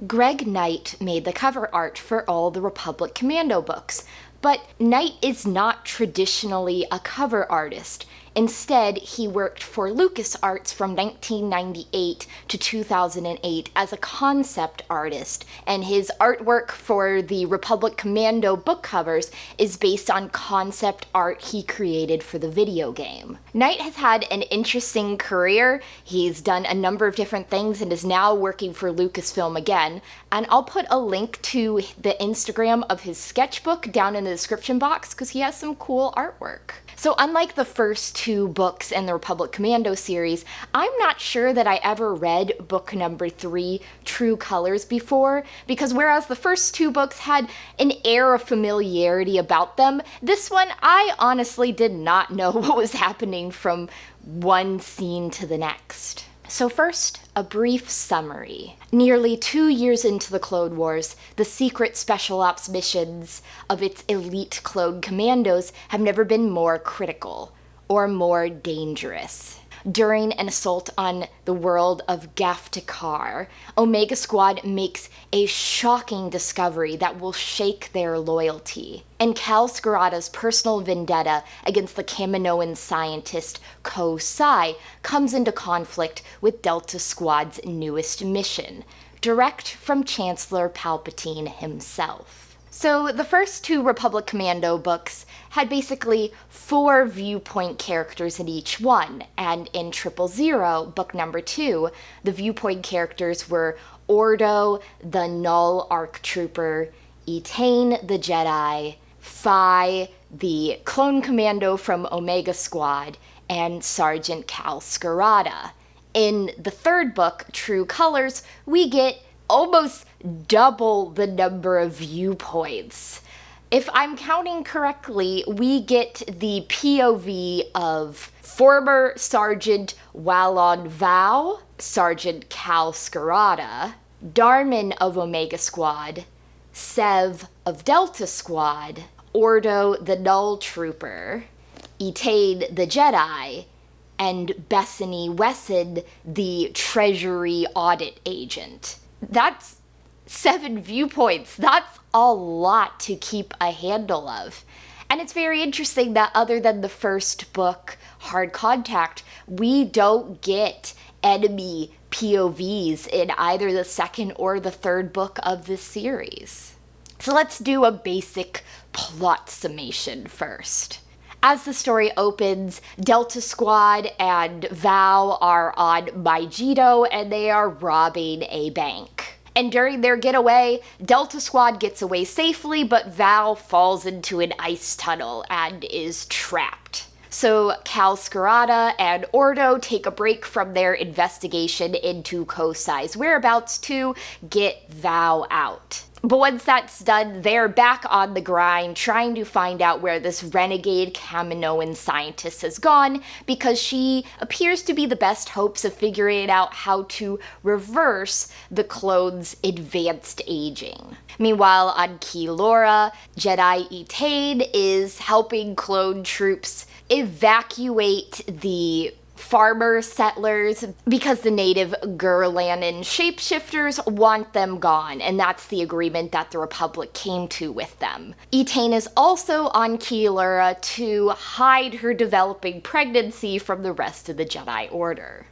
Greg Knight made the cover art for all the Republic Commando books, but Knight is not traditionally a cover artist. Instead, he worked for LucasArts from 1998 to 2008 as a concept artist, and his artwork for the Republic Commando book covers is based on concept art he created for the video game. Knight has had an interesting career. He's done a number of different things and is now working for Lucasfilm again, and I'll put a link to the Instagram of his sketchbook down in the description box because he has some cool artwork. So unlike the first two books in the Republic Commando series, I'm not sure that I ever read book number 3, True Colors, before, because whereas the first two books had an air of familiarity about them, this one I honestly did not know what was happening from one scene to the next. So first, a brief summary. Nearly 2 years into the Clone Wars, the secret special ops missions of its elite clone commandos have never been more critical or more dangerous. During an assault on the world of Gaftikar, Omega Squad makes a shocking discovery that will shake their loyalty. And Kal Skirata's personal vendetta against the Kaminoan scientist Ko Sai comes into conflict with Delta Squad's newest mission, direct from Chancellor Palpatine himself. So the first two Republic Commando books had basically 4 Viewpoint characters in each one, and in 000, book number 2, the Viewpoint characters were Ordo, the Null ARC Trooper, Etain, the Jedi, Phi, the Clone Commando from Omega Squad, and Sergeant Kal Skirata. In the third book, True Colors, we get almost double the number of viewpoints. If I'm counting correctly, we get the POV of former Sergeant Walon Vau, Sergeant Kal Skirata, Darman of Omega Squad, Sev of Delta Squad, Ordo the Null Trooper, Etain the Jedi, and Besany Wessen the Treasury Audit Agent. That's 7 viewpoints. That's a lot to keep a handle of. And it's very interesting that other than the first book, Hard Contact, we don't get enemy POVs in either the second or the third book of this series. So let's do a basic plot summation first. As the story opens, Delta Squad and Vau are on Mygeeto and they are robbing a bank. And during their getaway, Delta Squad gets away safely, but Vau falls into an ice tunnel and is trapped. So Kal Skirata and Ordo take a break from their investigation into Ko Sai's whereabouts to get Vau out. But once that's done, they're back on the grind trying to find out where this renegade Kaminoan scientist has gone, because she appears to be the best hopes of figuring out how to reverse the clones' advanced aging. Meanwhile, on Kilora, Jedi Etain is helping clone troops evacuate the farmer settlers because the native Gurlanin shapeshifters want them gone, and that's the agreement that the Republic came to with them. Etain is also on Kilora to hide her developing pregnancy from the rest of the Jedi Order.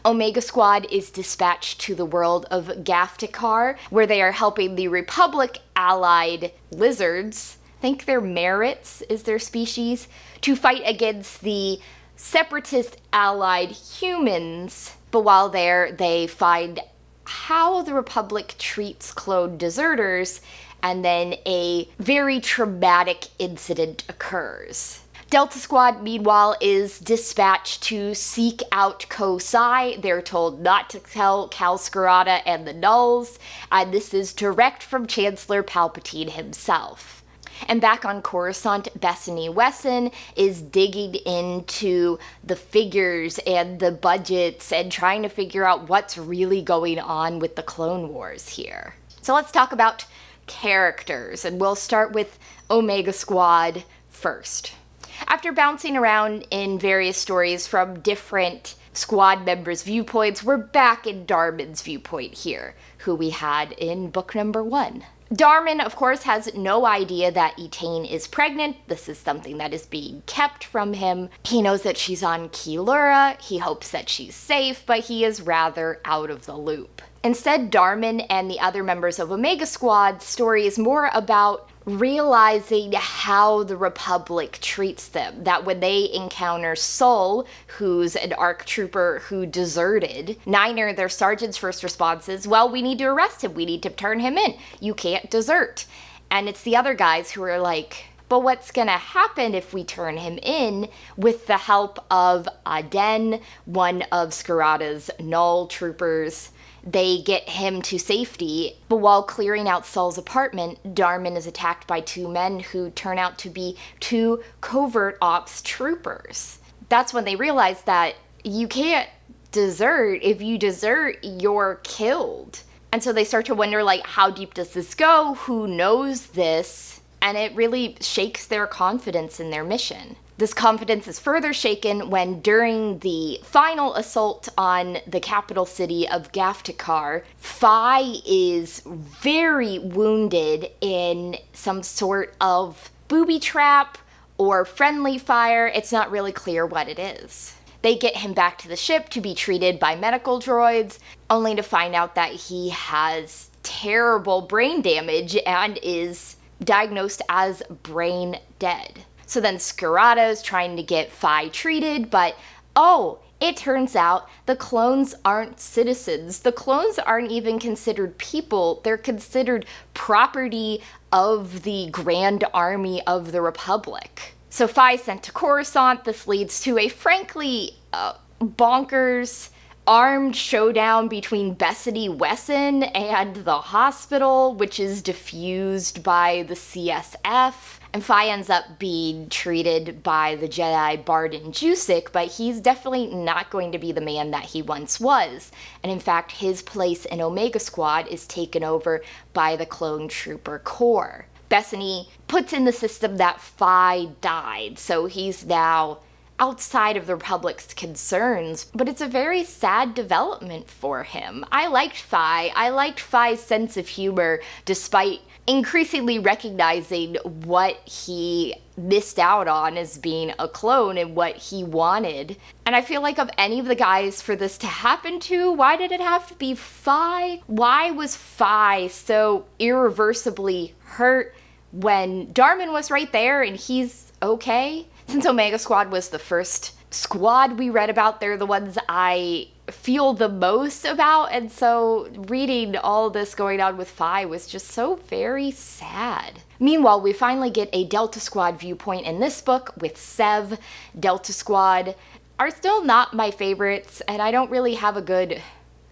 Omega Squad is dispatched to the world of Gaftikar, where they are helping the Republic-allied lizards, I think they're merits is their species, to fight against the separatist allied humans. But while there, they find how the Republic treats clone deserters, and then a very traumatic incident occurs. Delta Squad, meanwhile, is dispatched to seek out Ko Sai. They're told not to tell Kal Skirata and the Nulls, and this is direct from Chancellor Palpatine himself. And back on Coruscant, Besany Wessen is digging into the figures and the budgets and trying to figure out what's really going on with the Clone Wars here. So let's talk about characters, and we'll start with Omega Squad first. After bouncing around in various stories from different squad members' viewpoints. We're back in Darman's viewpoint here, who we had in book number 1. Darman, of course, has no idea that Etain is pregnant. This is something that is being kept from him. He knows that she's on Kilura. He hopes that she's safe, but he is rather out of the loop. Instead, Darman and the other members of Omega Squad's story is more about realizing how the Republic treats them. That when they encounter Sol, who's an ARC trooper who deserted, Niner, their sergeant's first response is, well, we need to arrest him. We need to turn him in. You can't desert. And it's the other guys who are like, but what's gonna happen if we turn him in? With the help of Etain, one of Skirata's Null troopers, they get him to safety, but while clearing out Sol's apartment, Darman is attacked by 2 men who turn out to be 2 covert ops troopers. That's when they realize that you can't desert. If you desert, you're killed. And so they start to wonder, like, how deep does this go? Who knows this? And it really shakes their confidence in their mission. This confidence is further shaken when, during the final assault on the capital city of Gaftikar, Phi is very wounded in some sort of booby trap or friendly fire. It's not really clear what it is. They get him back to the ship to be treated by medical droids, only to find out that he has terrible brain damage and is diagnosed as brain dead. So then Skirata is trying to get Phi treated, but it turns out the clones aren't citizens. The clones aren't even considered people. They're considered property of the Grand Army of the Republic. So Phi is sent to Coruscant. This leads to a frankly bonkers armed showdown between Besany Wessen and the hospital, which is diffused by the CSF. And Phi ends up being treated by the Jedi Bardan Jusik, but he's definitely not going to be the man that he once was. And in fact, his place in Omega Squad is taken over by the Clone Trooper Corps. Besany puts in the system that Phi died, so he's now outside of the Republic's concerns, but it's a very sad development for him. I liked Phi. I liked Phi's sense of humor, despite increasingly recognizing what he missed out on as being a clone and what he wanted. And I feel like of any of the guys for this to happen to, why did it have to be Phi? Why was Phi so irreversibly hurt when Darman was right there and he's okay? Since Omega Squad was the first squad we read about, they're the ones I feel the most about, and so reading all this going on with Phi was just so very sad. Meanwhile, we finally get a Delta Squad viewpoint in this book with Sev. Delta Squad are still not my favorites, and I don't really have a good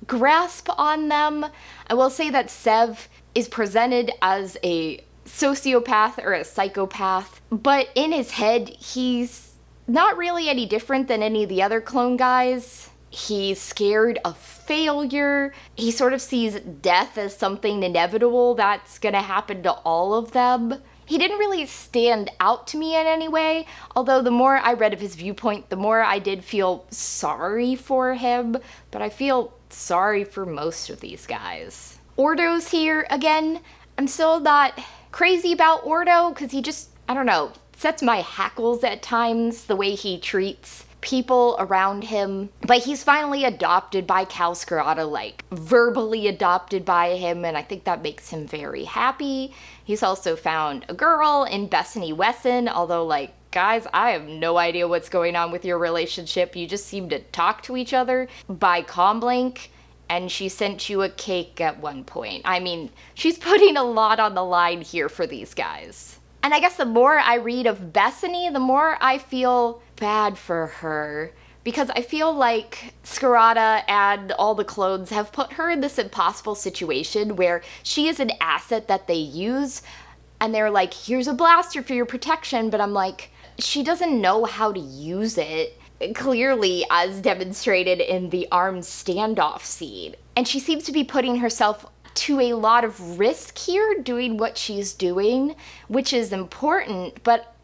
grasp on them. I will say that Sev is presented as a sociopath or a psychopath, but in his head, he's not really any different than any of the other clone guys. He's scared of failure. He sort of sees death as something inevitable that's gonna happen to all of them. He didn't really stand out to me in any way, although the more I read of his viewpoint, the more I did feel sorry for him, but I feel sorry for most of these guys. Ordo's here again. I'm still not crazy about Ordo, because he just, I don't know, sets my hackles at times, the way he treats people around him. But he's finally adopted by Kal Skirata, like verbally adopted by him, and I think that makes him very happy. He's also found a girl in Besany Wessen, although, like, guys, I have no idea what's going on with your relationship. You just seem to talk to each other by comlink, and she sent you a cake at one point. I mean, she's putting a lot on the line here for these guys. And I guess the more I read of Besany, the more I feel bad for her, because I feel like Skirata and all the clones have put her in this impossible situation where she is an asset that they use, and they're like, here's a blaster for your protection, but I'm like, she doesn't know how to use it, clearly as demonstrated in the arms standoff scene. And she seems to be putting herself to a lot of risk here doing what she's doing, which is important, but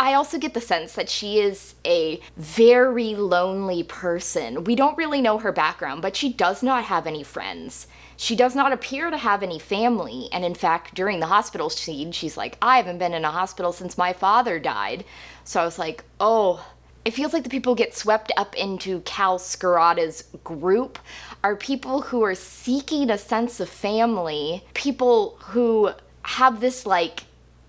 I also get the sense that she is a very lonely person. We don't really know her background, but she does not have any friends. She does not appear to have any family, and in fact, during the hospital scene, she's like, I haven't been in a hospital since my father died. So I was like, oh, it feels like the people get swept up into Kal Skirata's group are people who are seeking a sense of family, people who have this, like,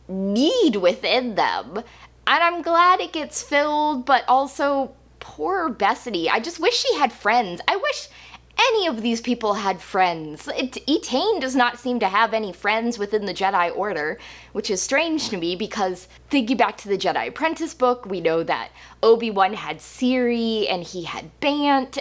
need within them. And I'm glad it gets filled, but also, poor Besany. I just wish she had friends. I wish any of these people had friends. Etain does not seem to have any friends within the Jedi Order, which is strange to me because thinking back to the Jedi Apprentice book, we know that Obi-Wan had Siri and he had Bant,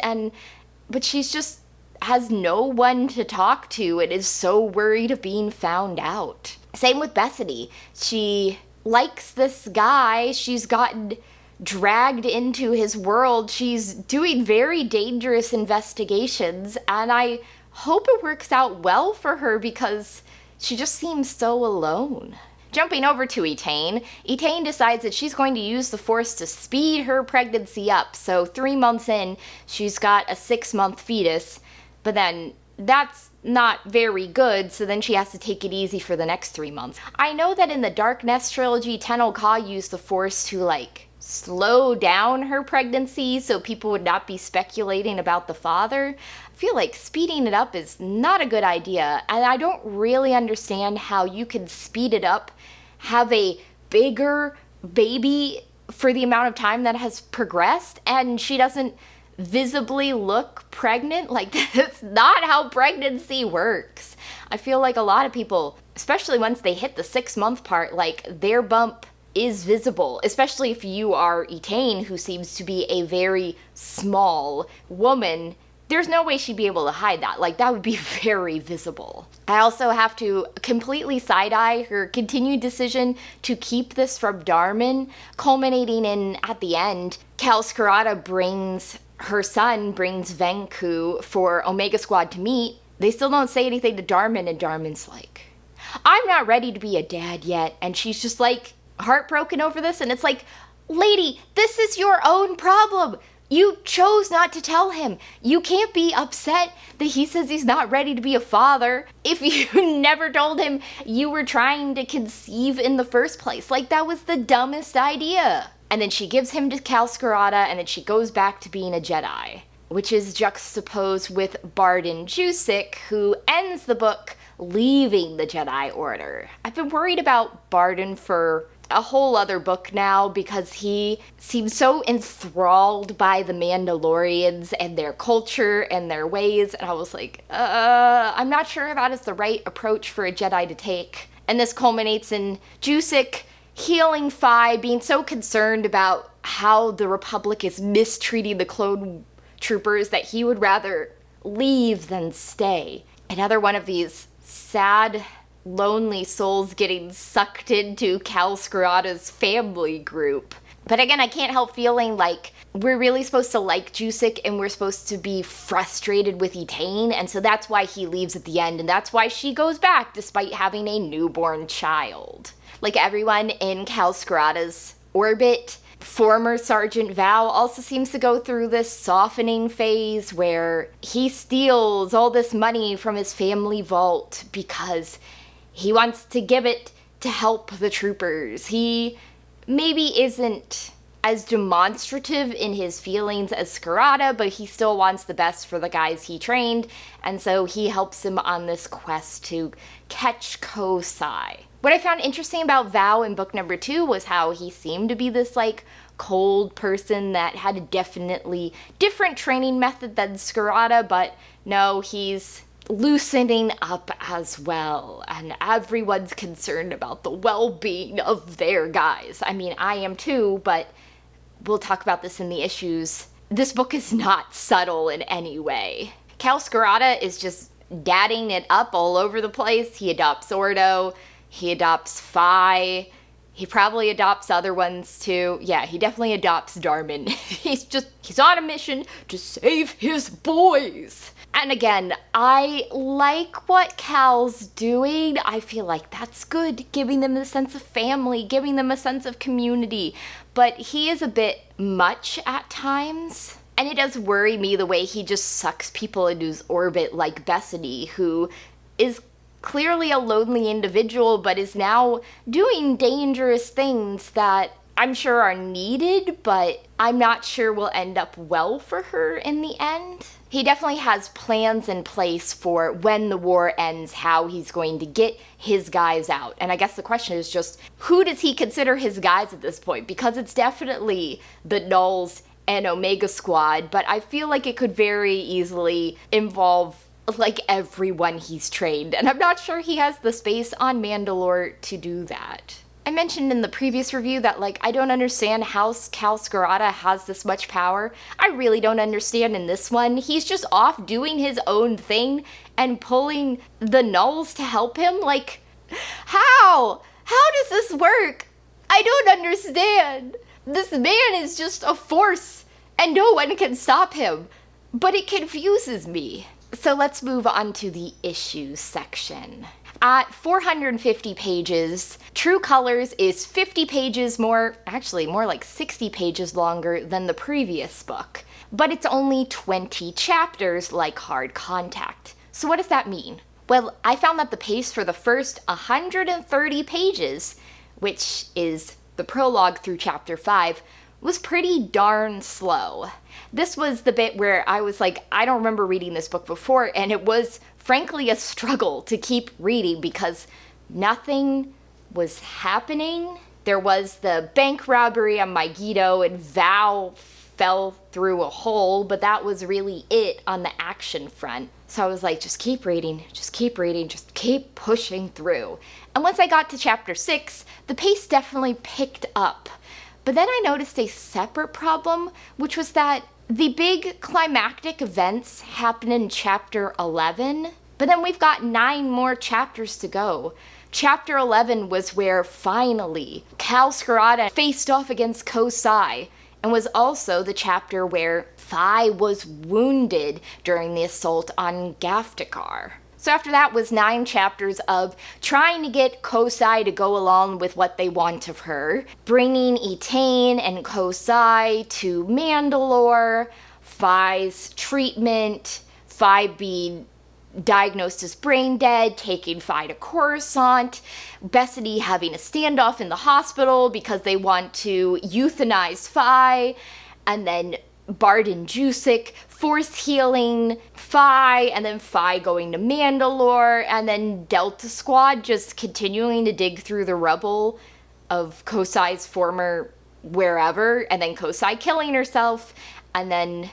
but she's just has no one to talk to and is so worried of being found out. Same with Besany. She likes this guy. She's gotten dragged into his world. She's doing very dangerous investigations, and I hope it works out well for her because she just seems so alone. Jumping over to Etain, Etain decides that she's going to use the Force to speed her pregnancy up. So 3 months in, she's got a 6-month fetus, but then that's not very good, so then she has to take it easy for the next 3 months. I know that in the Dark Nest trilogy, Tenel Ka used the Force to, like, slow down her pregnancy so people would not be speculating about the father. I feel like speeding it up is not a good idea, and I don't really understand how you can speed it up, have a bigger baby for the amount of time that has progressed, and she doesn't visibly look pregnant. Like, that's not how pregnancy works. I feel like a lot of people, especially once they hit the 6-month part, like, their bump is visible, especially if you are Etain, who seems to be a very small woman. There's no way she'd be able to hide that. Like, that would be very visible. I also have to completely side-eye her continued decision to keep this from Darman, culminating in, at the end, Kal Skirata brings Venku for Omega Squad to meet. They still don't say anything to Darman, and Darman's like, I'm not ready to be a dad yet. And she's just like, heartbroken over this, and it's like, lady, this is your own problem. You chose not to tell him. You can't be upset that he says he's not ready to be a father if you never told him you were trying to conceive in the first place. Like, that was the dumbest idea. And then she gives him to Kal Skirata, and then she goes back to being a Jedi, which is juxtaposed with Bardan Jusik, who ends the book leaving the Jedi Order. I've been worried about Bardan for a whole other book now because he seems so enthralled by the Mandalorians and their culture and their ways, and I was like, I'm not sure that is the right approach for a Jedi to take. And this culminates in Jusik healing Fi, being so concerned about how the Republic is mistreating the clone troopers that he would rather leave than stay. Another one of these sad, lonely souls getting sucked into Kal Skirata's family group. But again, I can't help feeling like we're really supposed to like Jusik and we're supposed to be frustrated with Etain, and so that's why he leaves at the end, and that's why she goes back despite having a newborn child. Like everyone in Kal Skirata's orbit, former Sergeant Vau also seems to go through this softening phase where he steals all this money from his family vault because he wants to give it to help the troopers. He maybe isn't as demonstrative in his feelings as Skirata, but he still wants the best for the guys he trained, and so he helps him on this quest to catch Kosai. What I found interesting about Vau in book number 2 was how he seemed to be this, like, cold person that had a definitely different training method than Skirata, but no, he's loosening up as well, and everyone's concerned about the well-being of their guys. I mean, I am too, but we'll talk about this in the issues. This book is not subtle in any way. Kal Skirata is just dadding it up all over the place. He adopts Ordo, he adopts Fi, he probably adopts other ones too. Yeah, he definitely adopts Darman. He's on a mission to save his boys. And again, I like what Kal's doing. I feel like that's good, giving them a sense of family, giving them a sense of community. But he is a bit much at times. And it does worry me the way he just sucks people into his orbit, like Besany, who is clearly a lonely individual, but is now doing dangerous things that I'm sure are needed, but I'm not sure will end up well for her in the end. He definitely has plans in place for when the war ends, how he's going to get his guys out. And I guess the question is just, who does he consider his guys at this point? Because it's definitely the Nulls and Omega Squad, but I feel like it could very easily involve like everyone he's trained, and I'm not sure he has the space on Mandalore to do that. I mentioned in the previous review that, like, I don't understand how Kal Skirata has this much power. I really don't understand in this one. He's just off doing his own thing and pulling the Nulls to help him. Like, how? How does this work? I don't understand. This man is just a force, and no one can stop him. But it confuses me. So let's move on to the issues section. At 450 pages, True Colors is 50 pages more, actually more like 60 pages longer than the previous book. But it's only 20 chapters like Hard Contact. So what does that mean? Well, I found that the pace for the first 130 pages, which is the prologue through chapter 5, was pretty darn slow. This was the bit where I was like, I don't remember reading this book before, and it was frankly a struggle to keep reading because nothing was happening. There was the bank robbery on Megiddo, and Vau fell through a hole, but that was really it on the action front. So I was like, just keep reading, just keep reading, just keep pushing through. And once I got to chapter 6, the pace definitely picked up. But then I noticed a separate problem, which was that the big climactic events happen in chapter 11, but then we've got 9 more chapters to go. Chapter 11 was where finally Kal Skirata faced off against Kosai, and was also the chapter where Thai was wounded during the assault on Gaftikar. So after that was 9 chapters of trying to get Kosai to go along with what they want of her, bringing Etain and Kosai to Mandalore, Phai's treatment, Phai being diagnosed as brain dead, taking Phai to Coruscant, Besany having a standoff in the hospital because they want to euthanize Phai, and then Bardan Jusik force healing Phai, and then Phai going to Mandalore, and then Delta Squad just continuing to dig through the rubble of Kosai's former wherever, and then Kosai killing herself, and then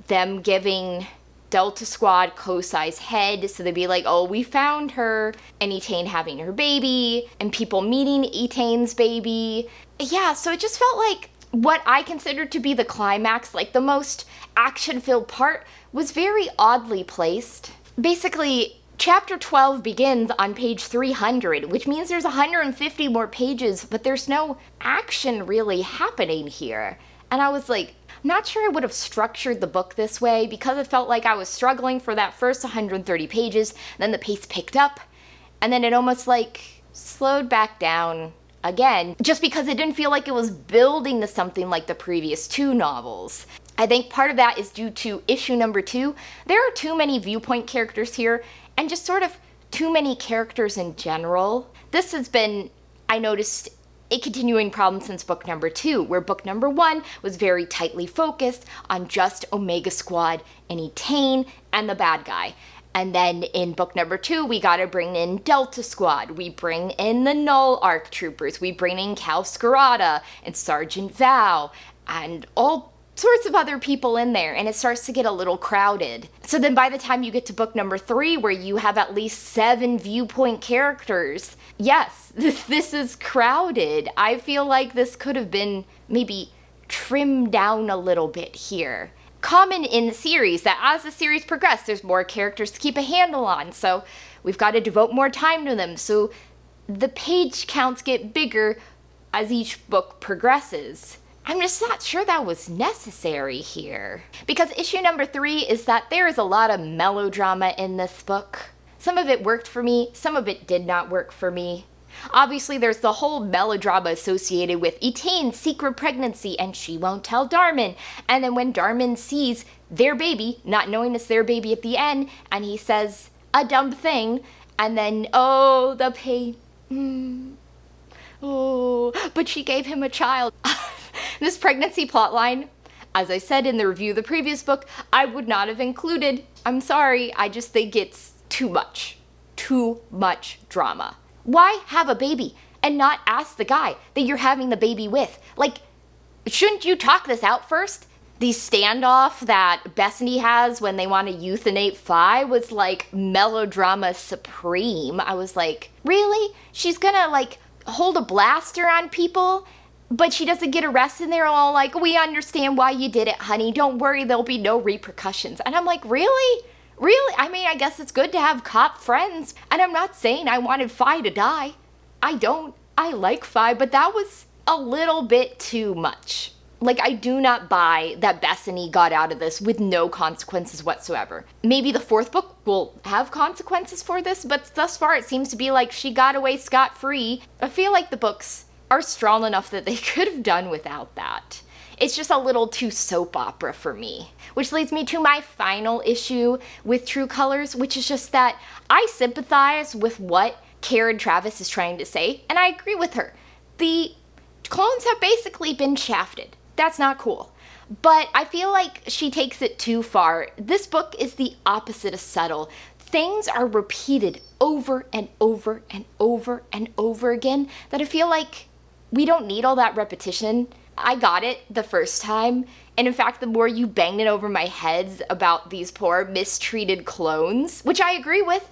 them giving Delta Squad Kosai's head, so they'd be like, oh, we found her, and Etain having her baby, and people meeting Etain's baby. Yeah, so it just felt like what I considered to be the climax, like the most action-filled part, was very oddly placed. Basically, chapter 12 begins on page 300, which means there's 150 more pages, but there's no action really happening here. And I was like, I'm not sure I would have structured the book this way, because it felt like I was struggling for that first 130 pages, then the pace picked up, and then it almost like slowed back down again, just because it didn't feel like it was building to something like the previous 2 novels. I think part of that is due to issue number 2. There are too many Viewpoint characters here, and just sort of too many characters in general. This has been, I noticed, a continuing problem since book number 2, where book number 1 was very tightly focused on just Omega Squad and Etain and the bad guy. And then in book number 2, we gotta bring in Delta Squad, we bring in the Null ARC Troopers, we bring in Kal Skirata and Sergeant Vau, and all sorts of other people in there, and it starts to get a little crowded. So then by the time you get to book number 3, where you have at least 7 Viewpoint characters, yes, this is crowded. I feel like this could have been maybe trimmed down a little bit here. Common in the series, that as the series progresses, there's more characters to keep a handle on, so we've got to devote more time to them, so the page counts get bigger as each book progresses. I'm just not sure that was necessary here. Because issue number 3 is that there is a lot of melodrama in this book. Some of it worked for me, some of it did not work for me. Obviously, there's the whole melodrama associated with Etain's secret pregnancy, and she won't tell Darman. And then when Darman sees their baby, not knowing it's their baby at the end, and he says a dumb thing, and then, oh, the pain. Oh, but she gave him a child. This pregnancy plotline, as I said in the review of the previous book, I would not have included. I'm sorry, I just think it's too much. Too much drama. Why have a baby and not ask the guy that you're having the baby with? Like, shouldn't you talk this out first? The standoff that Besany has when they want to euthanate Phi was like melodrama supreme. I was like, really? She's gonna like hold a blaster on people, but she doesn't get arrested and they're all like, we understand why you did it, honey. Don't worry, there'll be no repercussions. And I'm like, really? Really? I mean, I guess it's good to have cop friends. And I'm not saying I wanted Phi to die. I don't. I like Phi, but that was a little bit too much. Like, I do not buy that Besany got out of this with no consequences whatsoever. Maybe the 4th book will have consequences for this, but thus far it seems to be like she got away scot-free. I feel like the books are strong enough that they could have done without that. It's just a little too soap opera for me. Which leads me to my final issue with True Colors, which is just that I sympathize with what Karen Travis is trying to say, and I agree with her. The clones have basically been shafted. That's not cool. But I feel like she takes it too far. This book is the opposite of subtle. Things are repeated over and over and over and over again that I feel like we don't need all that repetition. I got it the first time, and in fact, the more you banged it over my head about these poor mistreated clones, which I agree with,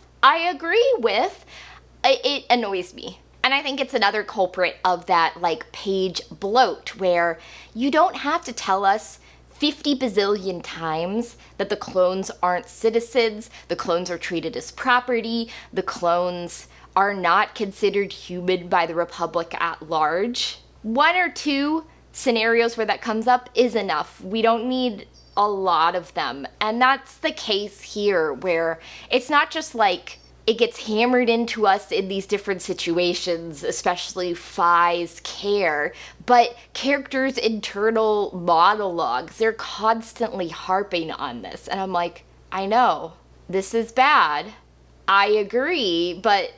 it annoys me. And I think it's another culprit of that, like, page bloat, where you don't have to tell us 50 bazillion times that the clones aren't citizens, the clones are treated as property, the clones are not considered human by the Republic at large. 1 or 2 scenarios where that comes up is enough. We don't need a lot of them. And that's the case here, where it's not just like it gets hammered into us in these different situations, especially Phi's care, but characters' internal monologues, they're constantly harping on this. And I'm like, I know, this is bad. I agree, but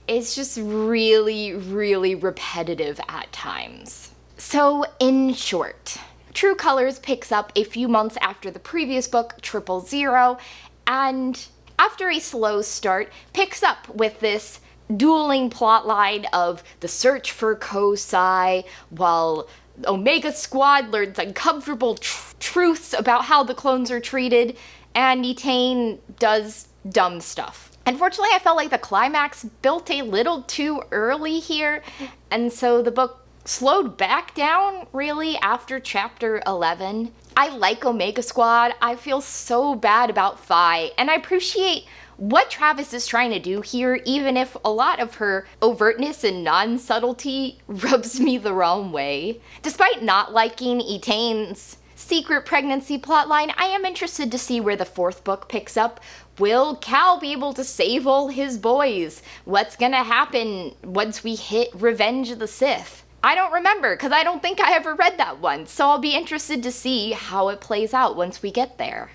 it's just really, really repetitive at times. So, in short, True Colors picks up a few months after the previous book, 000, and after a slow start, picks up with this dueling plotline of the search for Kosai, while Omega Squad learns uncomfortable truths about how the clones are treated, and Etain does dumb stuff. Unfortunately, I felt like the climax built a little too early here, and so the book slowed back down, really, after chapter 11. I like Omega Squad. I feel so bad about Phi, and I appreciate what Travis is trying to do here, even if a lot of her overtness and non-subtlety rubs me the wrong way. Despite not liking Etain's secret pregnancy plotline, I am interested to see where the 4th book picks up. Will Kal be able to save all his boys? What's gonna happen once we hit Revenge of the Sith? I don't remember, because I don't think I ever read that one, so I'll be interested to see how it plays out once we get there.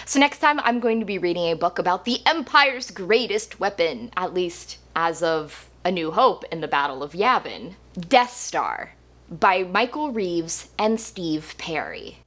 So next time I'm going to be reading a book about the Empire's greatest weapon, at least as of A New Hope in the Battle of Yavin, Death Star, by Michael Reeves and Steve Perry.